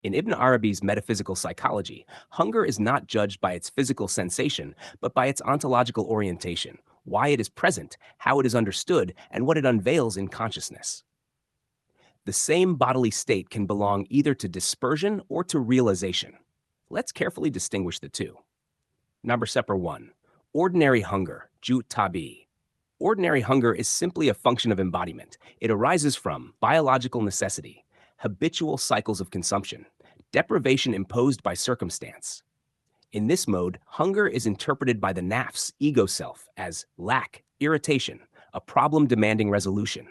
In Ibn Arabi's metaphysical psychology, hunger is not judged by its physical sensation, but by its ontological orientation, why it is present, how it is understood, and what it unveils in consciousness. The same bodily state can belong either to dispersion or to realization. Let's carefully distinguish the two. Number Sepper 1. Ordinary hunger, jut tabi. Ordinary hunger is simply a function of embodiment. It arises from biological necessity, habitual cycles of consumption, deprivation imposed by circumstance. In this mode, hunger is interpreted by the nafs, ego self, as lack, irritation, a problem demanding resolution.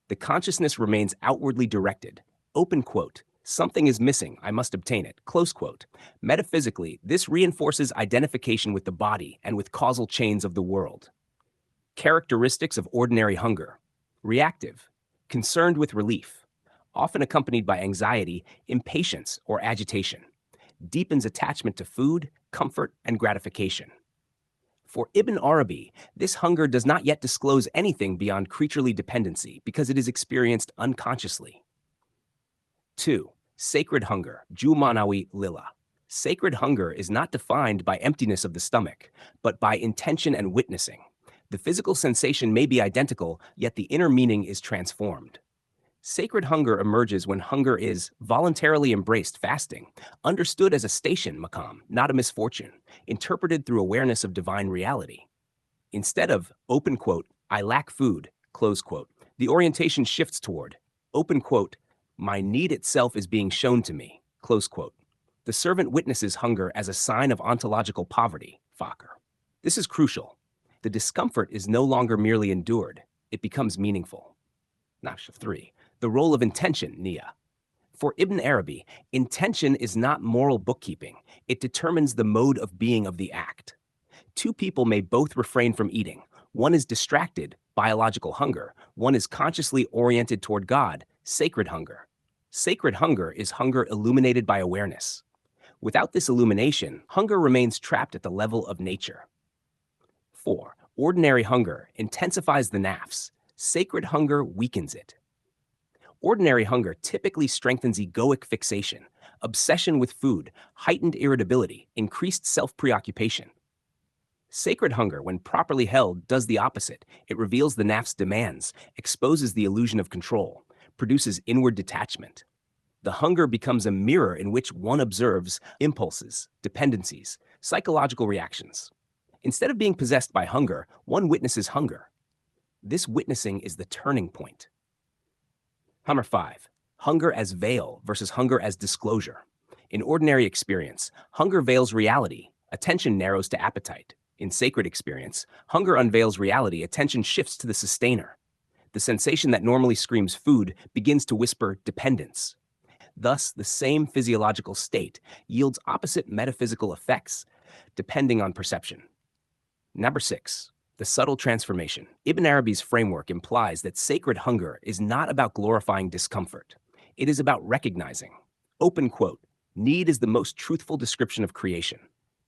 The consciousness remains outwardly directed. Open quote. Something is missing, I must obtain it. Close quote. Metaphysically, this reinforces identification with the body and with causal chains of the world. Characteristics of ordinary hunger: reactive, concerned with relief, often accompanied by anxiety, impatience, or agitation, deepens attachment to food, comfort, and gratification. For Ibn Arabi, this hunger does not yet disclose anything beyond creaturely dependency because it is experienced unconsciously. 2. Sacred hunger, Jumanawi lila. Sacred hunger is not defined by emptiness of the stomach, but by intention and witnessing. The physical sensation may be identical, yet the inner meaning is transformed. Sacred hunger emerges when hunger is voluntarily embraced fasting, understood as a station maqam, not a misfortune, interpreted through awareness of divine reality. Instead of, open quote, I lack food, close quote, the orientation shifts toward, open quote, my need itself is being shown to me, close quote. The servant witnesses hunger as a sign of ontological poverty, fakr. This is crucial. The discomfort is no longer merely endured, it becomes meaningful. Nafsh 3. The role of intention, niyyah. For Ibn Arabi, intention is not moral bookkeeping. It determines the mode of being of the act. Two people may both refrain from eating. One is distracted, biological hunger. One is consciously oriented toward God, sacred hunger. Sacred hunger is hunger illuminated by awareness. Without this illumination, hunger remains trapped at the level of nature. 4. Ordinary hunger intensifies the nafs. Sacred hunger weakens it. Ordinary hunger typically strengthens egoic fixation, obsession with food, heightened irritability, increased self-preoccupation. Sacred hunger, when properly held, does the opposite. It reveals the naf's demands, exposes the illusion of control, produces inward detachment. The hunger becomes a mirror in which one observes impulses, dependencies, psychological reactions. Instead of being possessed by hunger, one witnesses hunger. This witnessing is the turning point. Number 5. Hunger as veil versus hunger as disclosure. In ordinary experience, hunger veils reality, attention narrows to appetite. In sacred experience, hunger unveils reality, attention shifts to the sustainer. The sensation that normally screams food begins to whisper dependence. Thus, the same physiological state yields opposite metaphysical effects, depending on perception. Number 6. The subtle transformation. Ibn Arabi's framework implies that sacred hunger is not about glorifying discomfort. It is about recognizing. Open quote, need is the most truthful description of creation.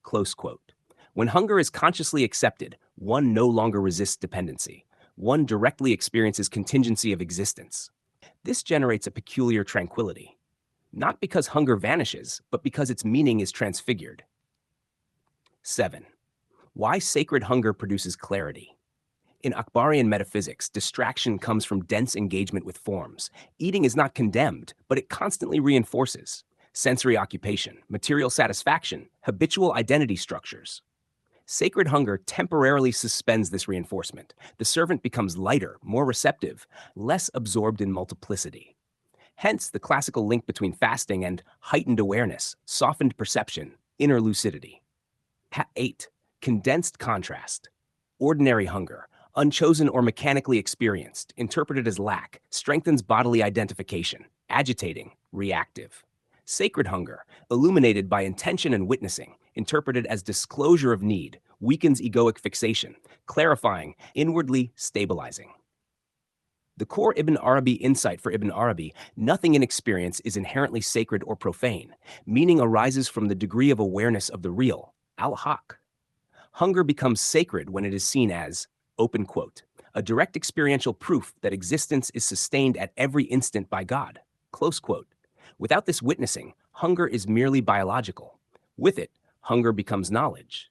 Close quote. When hunger is consciously accepted, one no longer resists dependency. One directly experiences contingency of existence. This generates a peculiar tranquility. Not because hunger vanishes, but because its meaning is transfigured. 7. Why sacred hunger produces clarity. In Akbarian metaphysics, distraction comes from dense engagement with forms. Eating is not condemned, but it constantly reinforces sensory occupation, material satisfaction, habitual identity structures. Sacred hunger temporarily suspends this reinforcement. The servant becomes lighter, more receptive, less absorbed in multiplicity. Hence, the classical link between fasting and heightened awareness, softened perception, inner lucidity. 8. Condensed contrast. Ordinary hunger, unchosen or mechanically experienced, interpreted as lack, strengthens bodily identification, agitating, reactive. Sacred hunger, illuminated by intention and witnessing, interpreted as disclosure of need, weakens egoic fixation, clarifying, inwardly stabilizing. The core Ibn Arabi insight for Ibn Arabi, nothing in experience is inherently sacred or profane. Meaning arises from the degree of awareness of the real, al-haq. Hunger becomes sacred when it is seen as, open quote, a direct experiential proof that existence is sustained at every instant by God, close quote. Without this witnessing, hunger is merely biological. With it, hunger becomes knowledge.